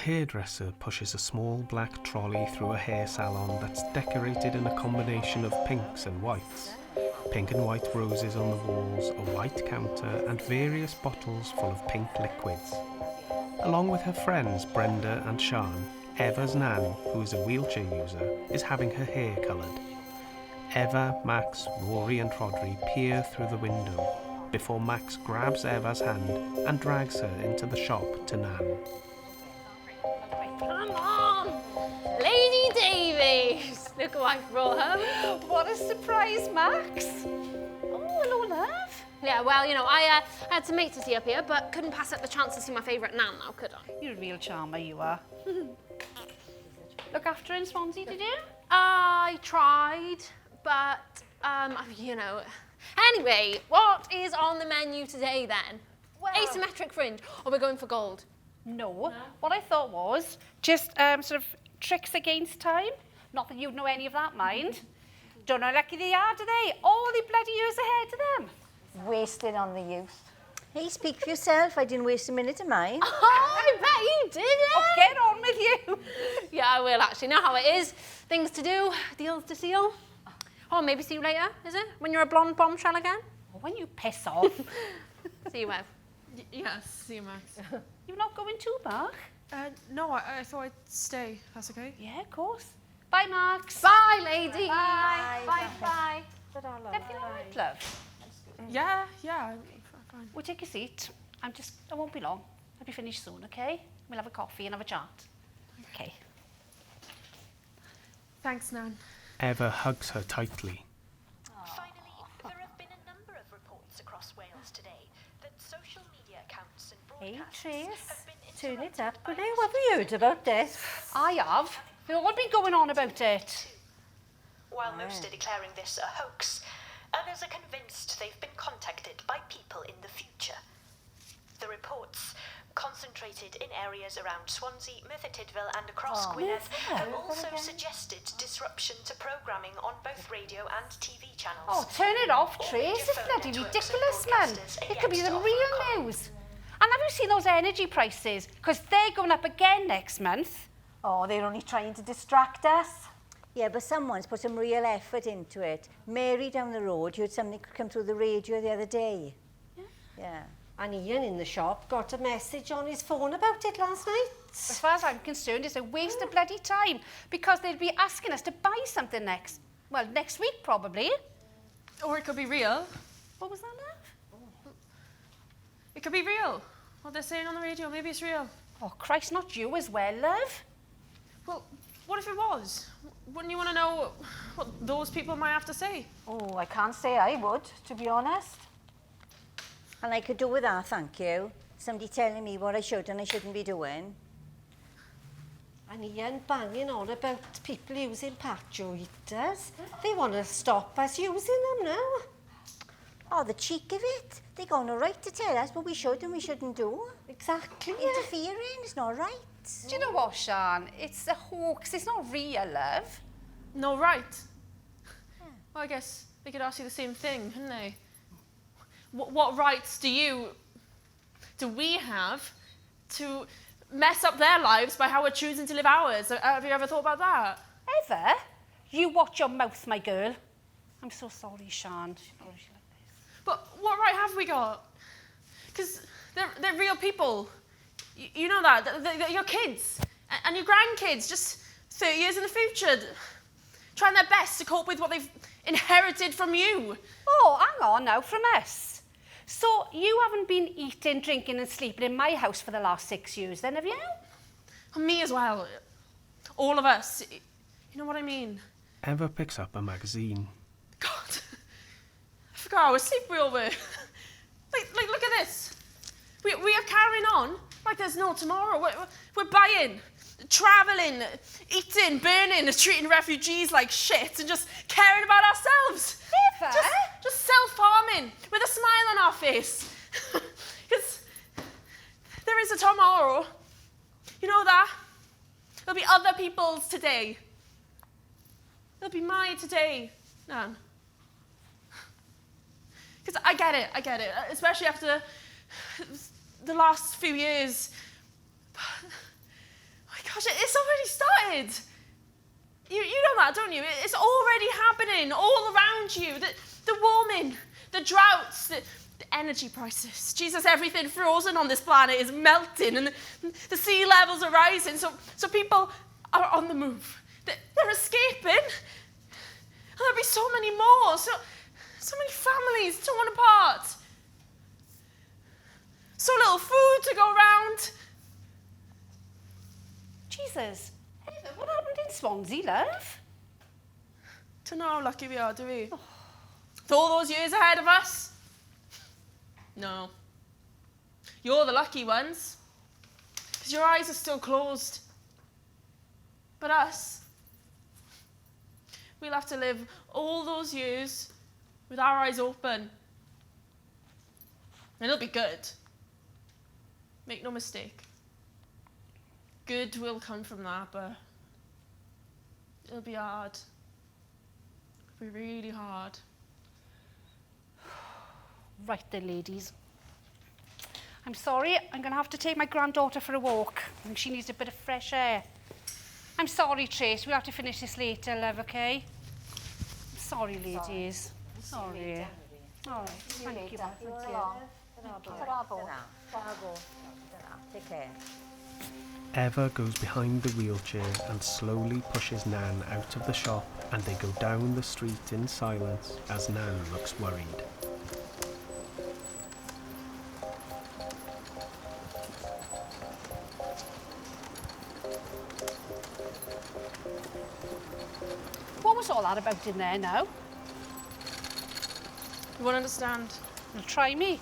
hairdresser pushes a small black trolley through a hair salon that's decorated in a combination of pinks and whites. Pink and white roses on the walls, a white counter, and various bottles full of pink liquids. Along with her friends Brenda and Sian, Eva's nan, who is a wheelchair user, is having her hair coloured. Eva, Max, Rory and Rodri peer through the window before Max grabs Eva's hand and drags her into the shop to Nan. Come on! Lady Davies! Look what I brought home. What a surprise, Max. Oh, hello, love. Yeah, well, you know, I had some mates to see up here, but couldn't pass up the chance to see my favourite Nan now, could I? You're a real charmer, you are. Look after her in Swansea, did you? I tried, but, you know... Anyway, what is on the menu today, then? Well, asymmetric fringe, or we're going for gold? No. What I thought was just sort of tricks against time. Not that you'd know any of that, mind. Don't know how lucky they are, do they? All the bloody years ahead of them. Wasted on the youth. Hey, speak for yourself. I didn't waste a minute of mine. Oh, I bet you did it! Oh, get on with you. Yeah, I will actually. Know how it is. Things to do, deals to seal. Oh, maybe see you later, is it? When you're a blonde bombshell again? Oh, when you piss off. See you, Ev. Yes, see you, Max. You're not going too, Mark? No, I thought I'd stay. That's okay. Yeah, of course. Bye, Max. Bye, lady. Bye. Bye. Everything all right, love? Yeah, fine. We'll take a seat. I won't be long. I'll be finished soon, okay? We'll have a coffee and have a chat. Okay. Thanks, Nan. Eva hugs her tightly. Finally, there have been a number of reports across Wales today that social media accounts and Hey, broadcasts Trace. have been Turn it interrupted up. by Will you? Have you heard about this? I have. They've all been going on about it. While most are declaring this a hoax, others are convinced they've been contacted by people in the future. The reports, concentrated in areas around Swansea, Merthyr Tydfil and across Gwynedd, have also suggested disruption to programming on both radio and TV channels. Oh, turn it off, All Trace. major It's phone bloody networks and ridiculous, man. broadcasters are It could be yet the to offer real comment. news. And have you seen those energy prices? Because they're going up again next month. Oh, they're only trying to distract us. Yeah, but someone's put some real effort into it. Mary down the road heard something come through the radio the other day. Yeah. And Ian in the shop got a message on his phone about it last night. As far as I'm concerned, it's a waste of bloody time because they'll be asking us to buy something next week probably. Or it could be real. What was that, love? It could be real. What they're saying on the radio, maybe it's real. Oh, Christ, not you as well, love. Well, what if it was? Wouldn't you want to know what those people might have to say? Oh, I can't say I would, to be honest. And I could do with that, thank you. Somebody telling me what I should and I shouldn't be doing. And Ian banging on about people using patio heaters. They want to stop us using them now. Oh, the cheek of it. They're going to right to tell us what we should and we shouldn't do. Exactly. Interfering is not right. Do you know what, Sian? It's a hoax. It's not real, love. No, right. Well, I guess they could ask you the same thing, couldn't they? What rights do we have to mess up their lives by how we're choosing to live ours? Have you ever thought about that? Ever? You watch your mouth, my girl. I'm so sorry, Sian. But what right have we got? Because they're real people. You know that. They're your kids and your grandkids, just 30 years in the future, trying their best to cope with what they've inherited from you. Oh, hang on now, from us. So you haven't been eating, drinking and sleeping in my house for the last 6 years then, have you? And me as well. All of us. You know what I mean? Eva picks up a magazine. God. I forgot how asleep we all were. like, look at this. We are carrying on like there's no tomorrow. We're buying, travelling, eating, burning, treating refugees like shit and just caring about ourselves. Never. Just self-harming with a smile on our face. Because there is a tomorrow. You know that? There'll be other people's today. There'll be my today, Nan. Because I get it, especially after the last few years. started. You know that, don't you? It's already happening all around you. The warming, the droughts, the energy prices. Jesus, everything frozen on this planet is melting and the sea levels are rising. So people are on the move. They're escaping. And there'll be so many more. So many families torn apart. So little food to go round. Jesus, what happened in Swansea, love? Don't know how lucky we are, do we? With all those years ahead of us? No. You're the lucky ones. Because your eyes are still closed. But us, we'll have to live all those years with our eyes open. And it'll be good. Make no mistake. Good will come from that, but it'll be hard. It'll be really hard. Right then, ladies. I'm sorry, I'm going to have to take my granddaughter for a walk. I think she needs a bit of fresh air. I'm sorry, Trace, we'll have to finish this later, love, okay? I'm sorry, ladies. Sorry. All right, thank you. Take care. Eva goes behind the wheelchair and slowly pushes Nan out of the shop, and they go down the street in silence as Nan looks worried. What was all that about in there now? You won't understand. Well, try me.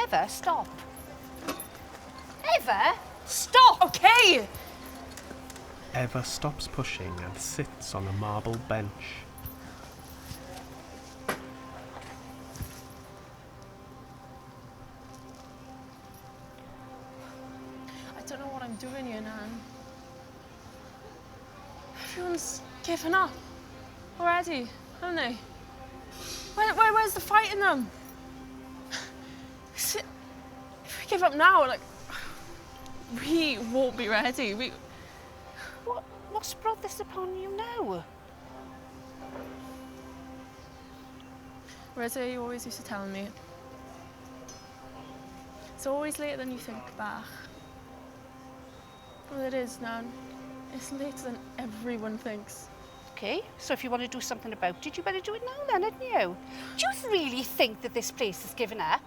Eva, stop. Eva, stop! Okay! Eva stops pushing and sits on a marble bench. I don't know what I'm doing here, Nan. Everyone's given up already, haven't they? Where's the fight in them? If we give up now, like, we won't be ready. What's brought this upon you now? Reza, you always used to tell me, it's always later than you think back. Well, it is, Nan. It's later than everyone thinks. Okay, so if you want to do something about it, you better do it now then, hadn't you? Do you really think that this place has given up?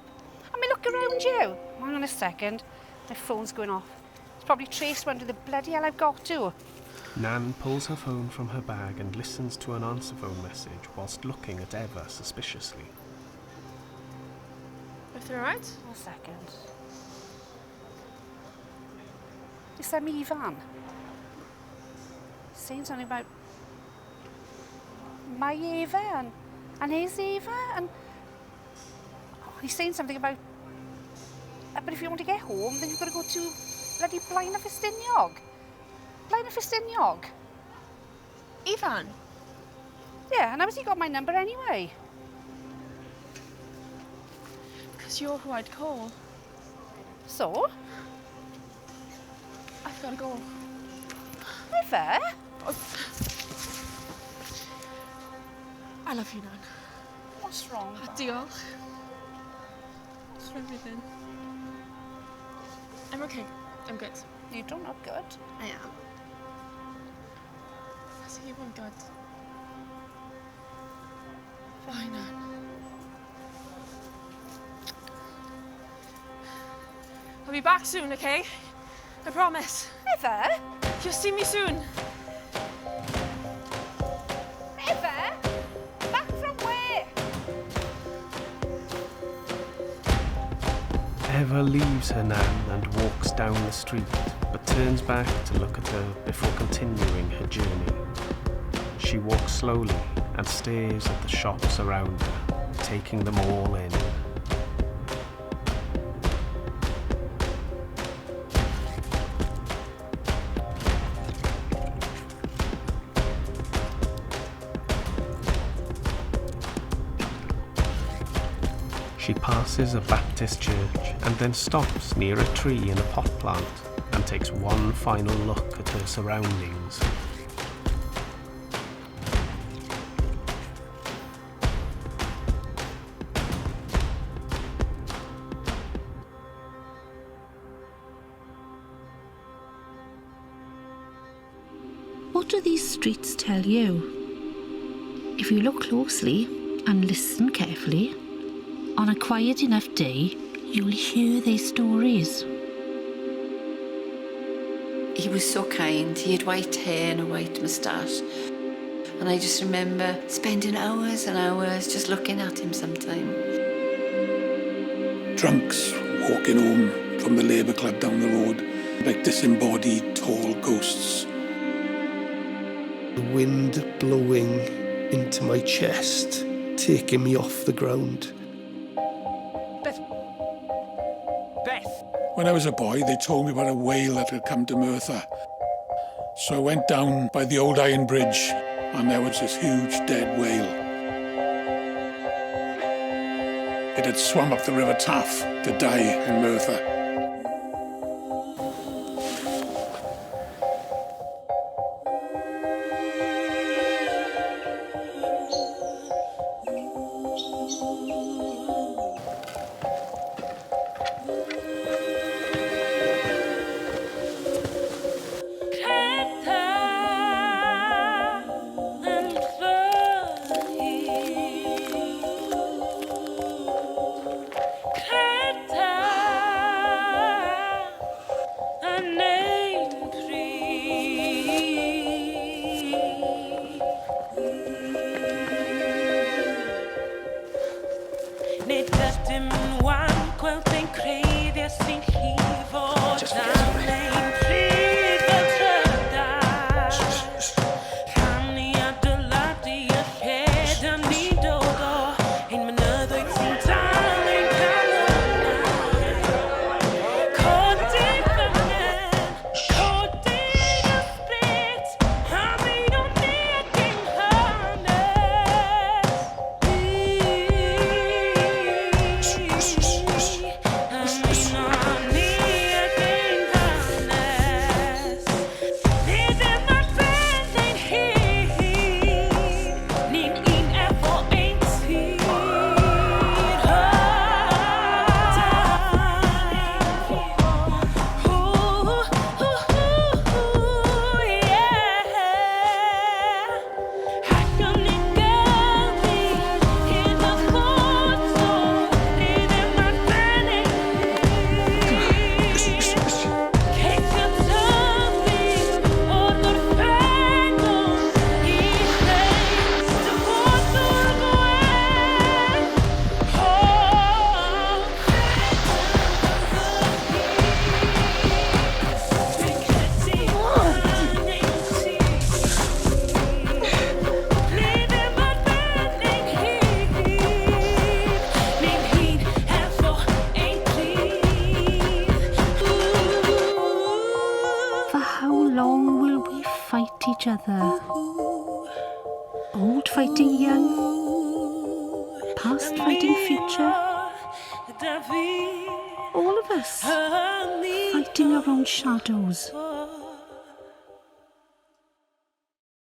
I mean, look around you. Hang on a second. My phone's going off. It's probably Trace wondering the bloody hell I've got to. Nan pulls her phone from her bag and listens to an answer phone message whilst looking at Eva suspiciously. Everything all right? One second. Is that me, Ivan? Saying something about my Eva and his Eva, and he's saying something about, but if you want to get home, then you've got to go to bloody Blaen y Ffestiniog. Blaen y Ffestiniog. Ivan? Yeah, and how has he got my number anyway? Because you're who I'd call. So? I've got to go. Eva? I love you, Nan. What's wrong? Diolch. For everything. I'm okay. I'm good. You don't look good. I am. I see you want good. Bye, Nan. I'll be back soon, okay? I promise. Eva? You'll see me soon. Eva? Back from where? Eva leaves her Nan and walks down the street, but turns back to look at her before continuing her journey. She walks slowly and stares at the shops around her, taking them all in. She passes a Baptist church and then stops near a tree in a pot plant and takes one final look at her surroundings. What do these streets tell you? If you look closely and listen carefully, on a quiet enough day, you'll hear their stories. He was so kind. He had white hair and a white moustache. And I just remember spending hours and hours just looking at him sometime. Drunks walking home from the Labour Club down the road, like disembodied tall ghosts. The wind blowing into my chest, taking me off the ground. Beth! When I was a boy, they told me about a whale that had come to Merthyr. So I went down by the old iron bridge, and there was this huge dead whale. It had swum up the River Taff to die in Merthyr. Each other. Old fighting young, past fighting future. All of us fighting our own shadows.